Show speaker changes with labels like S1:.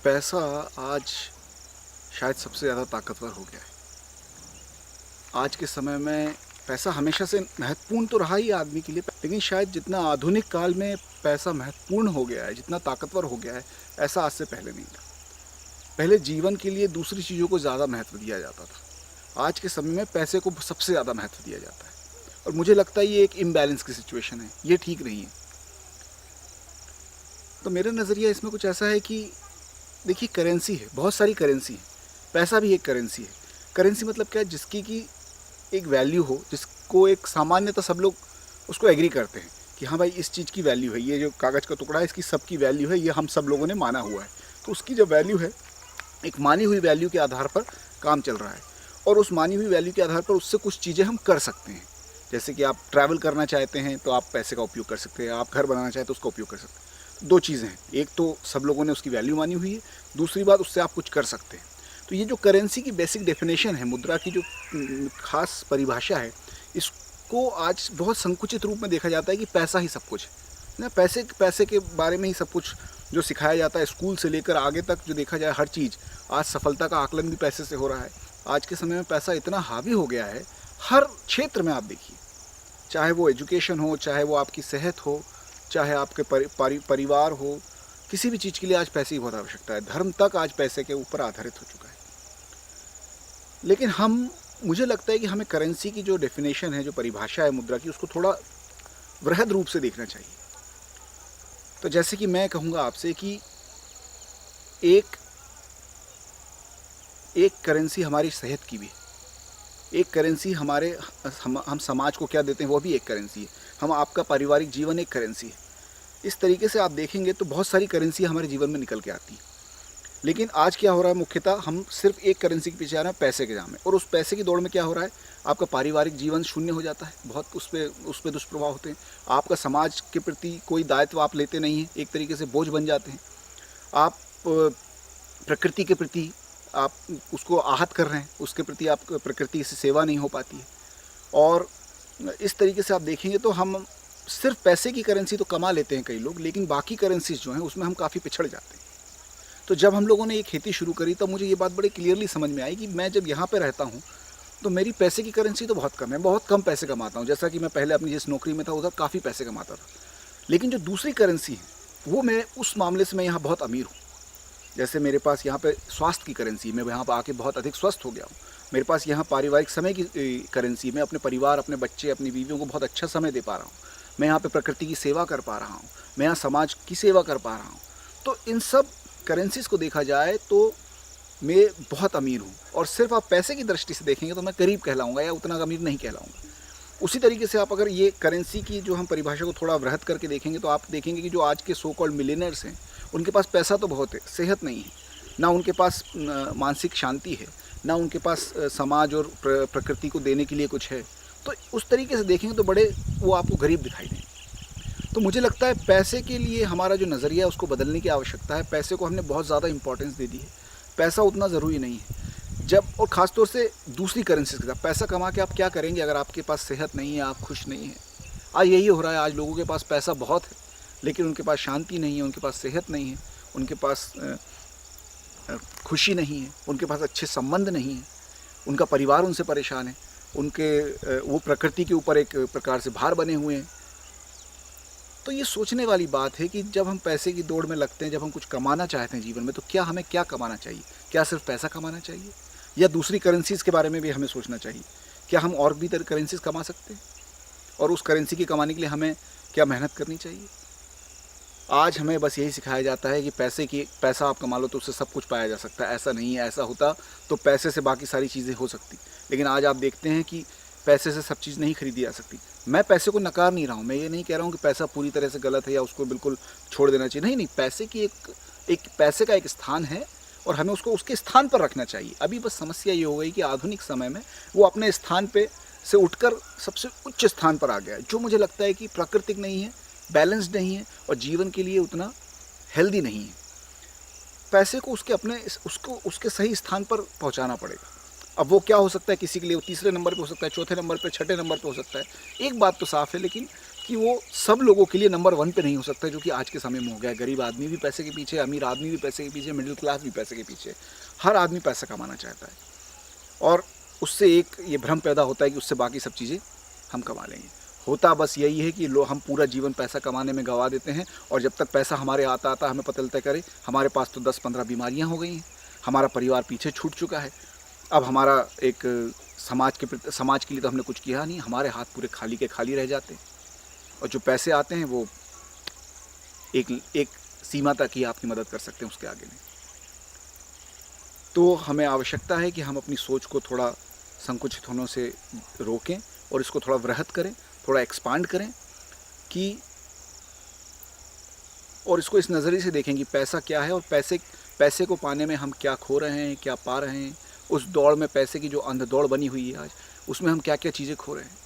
S1: पैसा आज शायद सबसे ज़्यादा ताकतवर हो गया है। आज के समय में पैसा हमेशा से महत्वपूर्ण तो रहा ही आदमी के लिए, लेकिन शायद जितना आधुनिक काल में पैसा महत्वपूर्ण हो गया है, जितना ताकतवर हो गया है, ऐसा आज से पहले नहीं था। पहले जीवन के लिए दूसरी चीज़ों को ज़्यादा महत्व दिया जाता था। आज के समय में पैसे को सबसे ज़्यादा महत्व दिया जाता है और मुझे लगता है ये एक इम्बैलेंस की सिचुएशन है, ये ठीक नहीं है। तो मेरा नज़रिया इसमें कुछ ऐसा है कि देखिए, करेंसी है, बहुत सारी करेंसी है, पैसा भी एक करेंसी है। करेंसी मतलब क्या है? जिसकी की एक वैल्यू हो, जिसको एक सामान्यतः सब लोग उसको एग्री करते हैं कि हाँ भाई, इस चीज़ की वैल्यू है, ये जो कागज़ का टुकड़ा है इसकी सबकी वैल्यू है, ये हम सब लोगों ने माना हुआ है। तो उसकी जो वैल्यू है, एक मानी हुई वैल्यू के आधार पर काम चल रहा है और उस मानी हुई वैल्यू के आधार पर उससे कुछ चीज़ें हम कर सकते हैं। जैसे कि आप ट्रैवल करना चाहते हैं तो आप पैसे का उपयोग कर सकते हैं, आप घर बनाना चाहते तो उसका उपयोग कर सकते हैं। दो चीज़ें हैं, एक तो सब लोगों ने उसकी वैल्यू मानी हुई है, दूसरी बात उससे आप कुछ कर सकते हैं। तो ये जो करेंसी की बेसिक डेफिनेशन है, मुद्रा की जो खास परिभाषा है, इसको आज बहुत संकुचित रूप में देखा जाता है कि पैसा ही सब कुछ है ना। पैसे के बारे में ही सब कुछ जो सिखाया जाता है, स्कूल से लेकर आगे तक जो देखा जाए हर चीज़, आज सफलता का आकलन भी पैसे से हो रहा है। आज के समय में पैसा इतना हावी हो गया है, हर क्षेत्र में आप देखिए, चाहे वो एजुकेशन हो, चाहे वो आपकी सेहत हो, चाहे आपके परिवार हो, किसी भी चीज़ के लिए आज पैसे की बहुत आवश्यकता है। धर्म तक आज पैसे के ऊपर आधारित हो चुका है। लेकिन मुझे लगता है कि हमें करेंसी की जो डेफिनेशन है, जो परिभाषा है मुद्रा की, उसको थोड़ा वृहद रूप से देखना चाहिए। तो जैसे कि मैं कहूँगा आपसे कि एक करेंसी हमारी सेहत की भी है, एक करेंसी हम समाज को क्या देते हैं वो भी एक करेंसी है, हम आपका पारिवारिक जीवन एक करेंसी है। इस तरीके से आप देखेंगे तो बहुत सारी करेंसी हमारे जीवन में निकल के आती है। लेकिन आज क्या हो रहा है, मुख्यतः हम सिर्फ एक करेंसी के पीछे आ रहे हैं, पैसे के जाम में, और उस पैसे की दौड़ में क्या हो रहा है, आपका पारिवारिक जीवन शून्य हो जाता है, बहुत उस पर दुष्प्रभाव होते हैं। आपका समाज के प्रति कोई दायित्व आप लेते नहीं हैं, एक तरीके से बोझ बन जाते हैं। आप प्रकृति के प्रति आप उसको आहत कर रहे हैं, उसके प्रति आप प्रकृति से सेवा नहीं हो पाती है। और इस तरीके से आप देखेंगे तो हम सिर्फ पैसे की करेंसी तो कमा लेते हैं कई लोग, लेकिन बाकी करेंसीज जो हैं उसमें हम काफ़ी पिछड़ जाते हैं। तो जब हम लोगों ने ये खेती शुरू करी तब मुझे ये बात बड़े क्लियरली समझ में आई कि मैं जब यहाँ पे रहता हूँ तो मेरी पैसे की करेंसी तो बहुत कम है, बहुत कम पैसे कमाता हूँ। जैसा कि मैं पहले अपनी जिस नौकरी में था उधर काफ़ी पैसे कमाता था, लेकिन जो दूसरी करेंसी है वो मैं उस मामले से मैं यहाँ बहुत अमीर हूँ। जैसे मेरे पास यहाँ पे स्वास्थ्य की करेंसी, मैं यहाँ पर आके बहुत अधिक स्वस्थ हो गया हूँ। मेरे पास यहाँ पारिवारिक समय की करेंसी, मैं अपने परिवार, अपने बच्चे, अपनी बीवियों को बहुत अच्छा समय दे पा रहा हूँ। मैं यहाँ पे प्रकृति की सेवा कर पा रहा हूँ, मैं यहाँ समाज की सेवा कर पा रहा हूँ। तो इन सब करेंसीज़ को देखा जाए तो मैं बहुत अमीर हूँ, और सिर्फ आप पैसे की दृष्टि से देखेंगे तो मैं करीब कहलाऊँगा या उतना अमीर नहीं कहलाऊँगा। उसी तरीके से आप अगर ये करेंसी की जो हम परिभाषा को थोड़ा वृहद करके देखेंगे तो आप देखेंगे कि जो आज के सो कॉल्ड मिलियनर्स हैं, उनके पास पैसा तो बहुत है, सेहत नहीं है, ना उनके पास मानसिक शांति है, ना उनके पास समाज और प्रकृति को देने के लिए कुछ है। तो उस तरीके से देखेंगे तो बड़े वो आपको गरीब दिखाई देंगे। तो मुझे लगता है पैसे के लिए हमारा जो नज़रिया है उसको बदलने की आवश्यकता है। पैसे को हमने बहुत ज़्यादा इंपॉर्टेंस दे दी है, पैसा उतना ज़रूरी नहीं है। जब और ख़ासतौर से दूसरी करेंसी के साथ पैसा कमा के आप क्या करेंगे अगर आपके पास सेहत नहीं है, आप खुश नहीं हैं। आज यही हो रहा है, आज लोगों के पास पैसा बहुत है लेकिन उनके पास शांति नहीं है, उनके पास सेहत नहीं है, उनके पास खुशी नहीं है, उनके पास अच्छे संबंध नहीं है, उनका परिवार उनसे परेशान है, वो प्रकृति के ऊपर एक प्रकार से भार बने हुए हैं। तो ये सोचने वाली बात है कि जब हम पैसे की दौड़ में लगते हैं, जब हम कुछ कमाना चाहते हैं जीवन में, तो क्या हमें क्या कमाना चाहिए? क्या सिर्फ पैसा कमाना चाहिए, या दूसरी करेंसीज़ के बारे में भी हमें सोचना चाहिए? क्या हम और भी करेंसीज़ कमा सकते हैं, और उस करेंसी की कमाने के लिए हमें क्या मेहनत करनी चाहिए? आज हमें बस यही सिखाया जाता है कि पैसा आप कमा लो तो उससे सब कुछ पाया जा सकता है। ऐसा नहीं है, ऐसा होता तो पैसे से बाकी सारी चीज़ें हो सकती, लेकिन आज आप देखते हैं कि पैसे से सब चीज़ नहीं खरीदी जा सकती। मैं पैसे को नकार नहीं रहा हूँ, मैं ये नहीं कह रहा हूँ कि पैसा पूरी तरह से गलत है या उसको बिल्कुल छोड़ देना चाहिए। नहीं, पैसे की पैसे का एक स्थान है और हमें उसको उसके स्थान पर रखना चाहिए। अभी बस समस्या ये हो गई कि आधुनिक समय में वो अपने स्थान पे से उठकर सबसे उच्च स्थान पर आ गया है, जो मुझे लगता है कि प्राकृतिक नहीं है, बैलेंस्ड नहीं है और जीवन के लिए उतना हेल्दी नहीं है। पैसे को उसके सही स्थान पर पहुंचाना पड़ेगा। अब वो क्या हो सकता है, किसी के लिए वो तीसरे नंबर पे हो सकता है, चौथे नंबर पे, छठे नंबर पे हो सकता है। एक बात तो साफ है, लेकिन कि वो सब लोगों के लिए नंबर 1 पे नहीं हो सकता, जो कि आज के समय में हो गया है। गरीब आदमी भी पैसे के पीछे, अमीर आदमी भी पैसे के पीछे, मिडिल क्लास भी पैसे के पीछे। हर आदमी पैसा कमाना चाहता है, और उससे एक ये भ्रम पैदा होता है कि उससे बाकी सब चीज़ें हम कमा लेंगे। होता बस यही है कि हम पूरा जीवन पैसा कमाने में गंवा देते हैं, और जब तक पैसा हमारे आता आता हमें पता चलता करे हमारे पास तो 10-15 बीमारियां हो गई हैं, हमारा परिवार पीछे छूट चुका है। अब हमारा एक समाज के लिए तो हमने कुछ किया नहीं, हमारे हाथ पूरे खाली के खाली रह जाते हैं, और जो पैसे आते हैं वो एक सीमा तक ही आपकी मदद कर सकते हैं, उसके आगे नहीं। तो हमें आवश्यकता है कि हम अपनी सोच को थोड़ा संकुचित होने से रोकें, और इसको थोड़ा वृहत करें, थोड़ा एक्सपांड करें, कि और इसको इस नज़रिए से देखें कि पैसा क्या है, और पैसे को पाने में हम क्या खो रहे हैं, क्या पा रहे हैं। उस दौड़ में पैसे की जो अंध दौड़ बनी हुई है आज, उसमें हम क्या क्या चीज़ें खो रहे हैं।